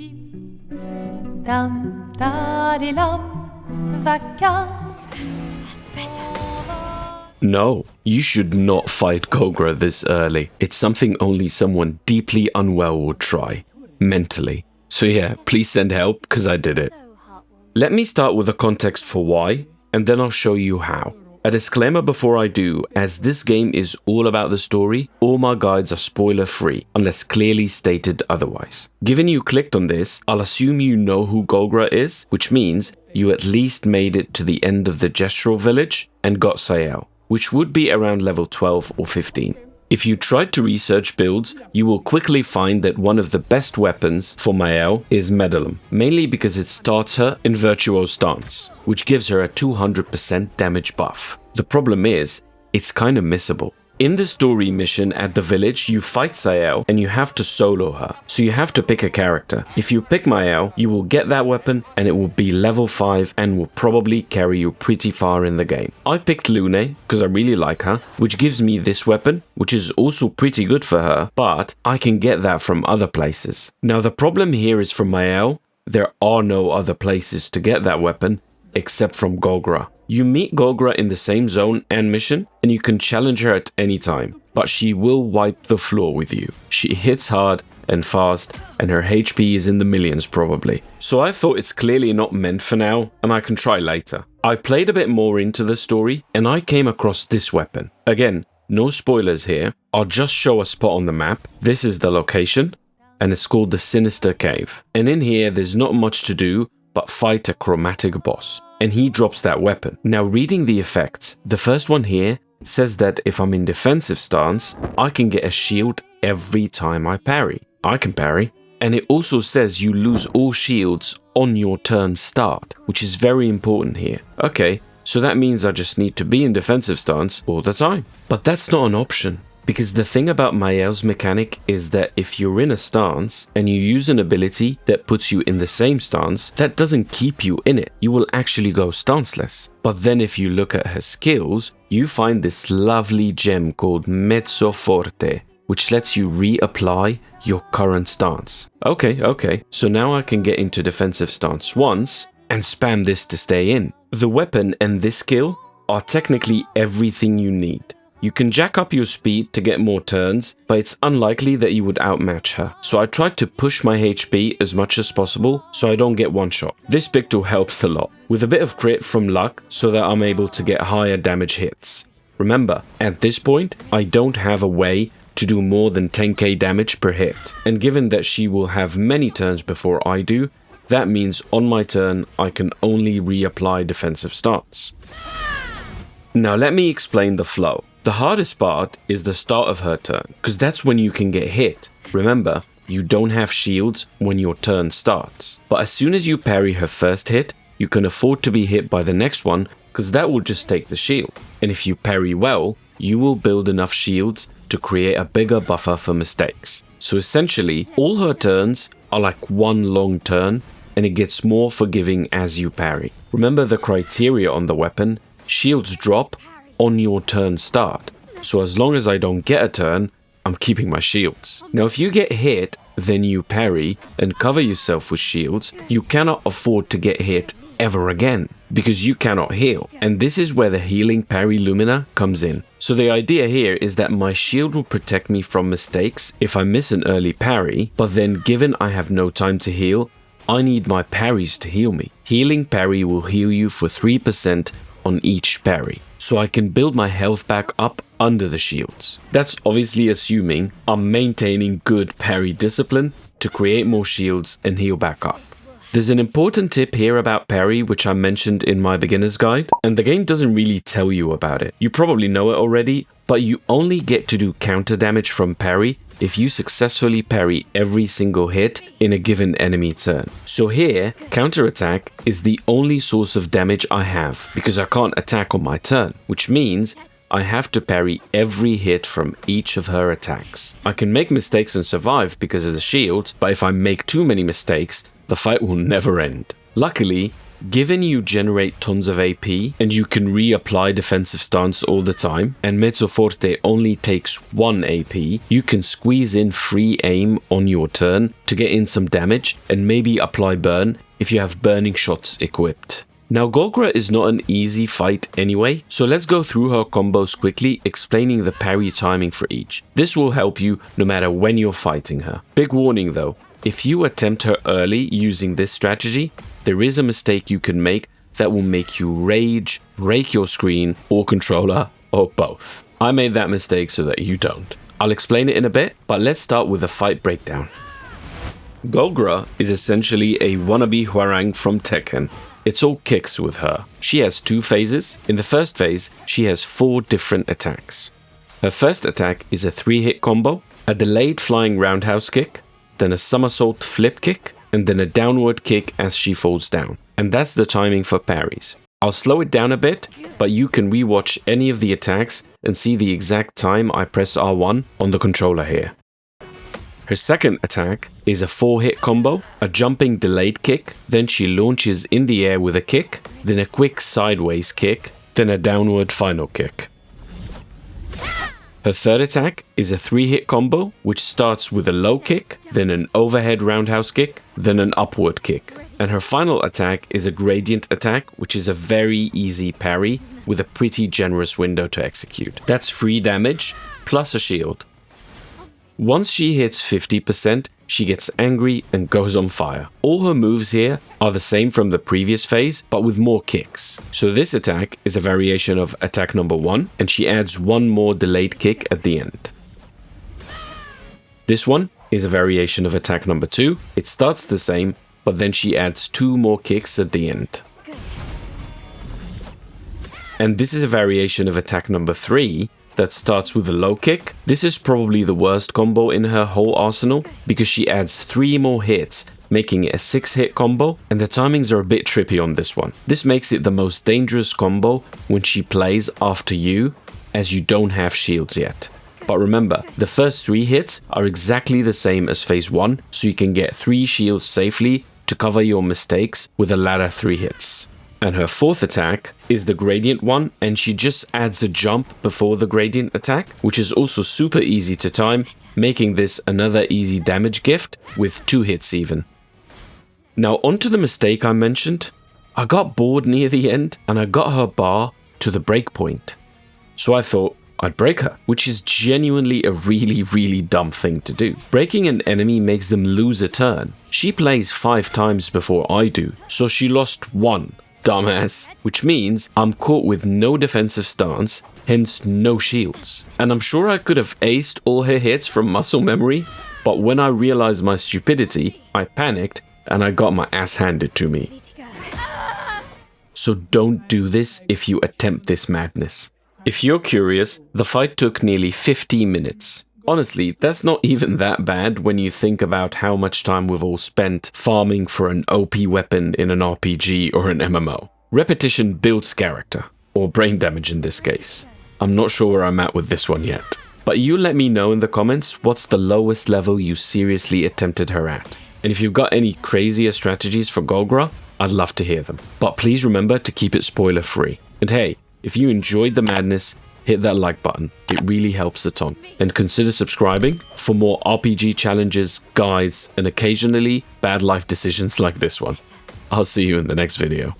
Dam, da-di-lum, vackam. That's better. No, you should not fight Golgra this early. It's something only someone deeply unwell would try, mentally. So yeah, please send help, because I did it. Let me start with a context for why, and then I'll show you how. A disclaimer before I do, as this game is all about the story, all my guides are spoiler free, unless clearly stated otherwise. Given you clicked on this, I'll assume you know who Golgra is, which means you at least made it to the end of the gestural village and got Sayel, which would be around level 12 or 15. If you tried to research builds, you will quickly find that one of the best weapons for Mael is Medallum, mainly because it starts her in Virtuoso Stance, which gives her a 200% damage buff. The problem is, it's kinda missable. In the story mission at the village, you fight Sayel and you have to solo her, so you have to pick a character. If you pick Mael, you will get that weapon and it will be level 5 and will probably carry you pretty far in the game. I picked Lune because I really like her, which gives me this weapon, which is also pretty good for her, but I can get that from other places. Now the problem here is from Mael, there are no other places to get that weapon except from Golgra. You meet Golgra in the same zone and mission, and you can challenge her at any time, but she will wipe the floor with you. She hits hard and fast, and her HP is in the millions probably. So I thought it's clearly not meant for now, and I can try later. I played a bit more into the story, and I came across this weapon. Again, no spoilers here, I'll just show a spot on the map. This is the location, and it's called the Sinister Cave. And in here, there's not much to do, but fight a chromatic boss. And he drops that weapon. Now reading the effects, the first one here says that if I'm in defensive stance, I can get a shield every time I parry. I can parry. And it also says you lose all shields on your turn start, which is very important here. Okay, so that means I just need to be in defensive stance all the time. But that's not an option. Because the thing about Mael's mechanic is that if you're in a stance and you use an ability that puts you in the same stance, that doesn't keep you in it. You will actually go stanceless. But then if you look at her skills, you find this lovely gem called Mezzo Forte, which lets you reapply your current stance. Okay, so now I can get into defensive stance once and spam this to stay in. The weapon and this skill are technically everything you need. You can jack up your speed to get more turns, but it's unlikely that you would outmatch her. So I tried to push my HP as much as possible so I don't get one shot. This Picto helps a lot, with a bit of crit from luck so that I'm able to get higher damage hits. Remember, at this point, I don't have a way to do more than 10k damage per hit. And given that she will have many turns before I do, that means on my turn I can only reapply defensive stance. Now let me explain the flow. The hardest part is the start of her turn, because that's when you can get hit. Remember, you don't have shields when your turn starts. But as soon as you parry her first hit, you can afford to be hit by the next one, because that will just take the shield. And if you parry well, you will build enough shields to create a bigger buffer for mistakes. So essentially, all her turns are like one long turn, and it gets more forgiving as you parry. Remember the criteria on the weapon, shields drop on your turn start. So as long as I don't get a turn, I'm keeping my shields. Now if you get hit, then you parry and cover yourself with shields, you cannot afford to get hit ever again, because you cannot heal. And this is where the healing parry Lumina comes in. So the idea here is that my shield will protect me from mistakes if I miss an early parry, but then given I have no time to heal, I need my parries to heal me. Healing parry will heal you for 3% on each parry, so I can build my health back up under the shields. That's obviously assuming I'm maintaining good parry discipline to create more shields and heal back up. There's an important tip here about parry which I mentioned in my beginner's guide, and the game doesn't really tell you about it. You probably know it already, but you only get to do counter damage from parry if you successfully parry every single hit in a given enemy turn. So here, counterattack is the only source of damage I have, because I can't attack on my turn, which means I have to parry every hit from each of her attacks. I can make mistakes and survive because of the shield, but if I make too many mistakes, the fight will never end. Luckily, Given you generate tons of AP and you can reapply defensive stance all the time, and Mezzoforte only takes 1 AP, you can squeeze in free aim on your turn to get in some damage and maybe apply burn if you have burning shots equipped. Now Golgra is not an easy fight anyway, so let's go through her combos quickly, explaining the parry timing for each. This will help you no matter when you're fighting her. Big warning though, if you attempt her early using this strategy, there is a mistake you can make that will make you rage, break your screen or controller, or both. I made that mistake so that you don't. I'll explain it in a bit, but let's start with a fight breakdown. Golgra is essentially a wannabe Hwarang from Tekken. It's all kicks with her. She has 2 phases. In the first phase, she has 4 different attacks. Her first attack is a 3-hit combo, a delayed flying roundhouse kick, then a somersault flip kick, and then a downward kick as she falls down. And that's the timing for parries. I'll slow it down a bit, but you can rewatch any of the attacks and see the exact time I press R1 on the controller here. Her second attack is a 4-hit combo, a jumping delayed kick, then she launches in the air with a kick, then a quick sideways kick, then a downward final kick. Her third attack is a 3-hit combo, which starts with a low kick, then an overhead roundhouse kick, then an upward kick. And her final attack is a gradient attack, which is a very easy parry with a pretty generous window to execute. That's free damage plus a shield. Once she hits 50%, she gets angry and goes on fire. All her moves here are the same from the previous phase, but with more kicks. So this attack is a variation of attack number 1, and she adds 1 more delayed kick at the end. This one is a variation of attack number 2. It starts the same, but then she adds 2 more kicks at the end. And this is a variation of attack number 3, that starts with a low kick. This is probably the worst combo in her whole arsenal because she adds 3 more hits, making it a 6-hit combo, and the timings are a bit trippy on this one. This makes it the most dangerous combo when she plays after you, as you don't have shields yet. But remember, the first 3 hits are exactly the same as phase 1, so you can get 3 shields safely to cover your mistakes with the latter 3 hits. And her fourth attack is the gradient one, and she just adds a jump before the gradient attack, which is also super easy to time, making this another easy damage gift with 2 hits even. Now onto the mistake I mentioned. I got bored near the end and I got her bar to the break point. So I thought I'd break her, which is genuinely a really dumb thing to do. Breaking an enemy makes them lose a turn. She plays 5 times before I do, so she lost 1. Dumbass. Which means I'm caught with no defensive stance, hence no shields. And I'm sure I could have aced all her hits from muscle memory, but when I realized my stupidity, I panicked and I got my ass handed to me. So don't do this if you attempt this madness. If you're curious, the fight took nearly 50 minutes. Honestly, that's not even that bad when you think about how much time we've all spent farming for an OP weapon in an RPG or an MMO. Repetition builds character, or brain damage in this case. I'm not sure where I'm at with this one yet. But you let me know in the comments what's the lowest level you seriously attempted her at. And if you've got any crazier strategies for Golgra, I'd love to hear them. But please remember to keep it spoiler free. And hey, if you enjoyed the madness, hit that like button, it really helps a ton. And consider subscribing for more RPG challenges, guides, and occasionally bad life decisions like this one. I'll see you in the next video.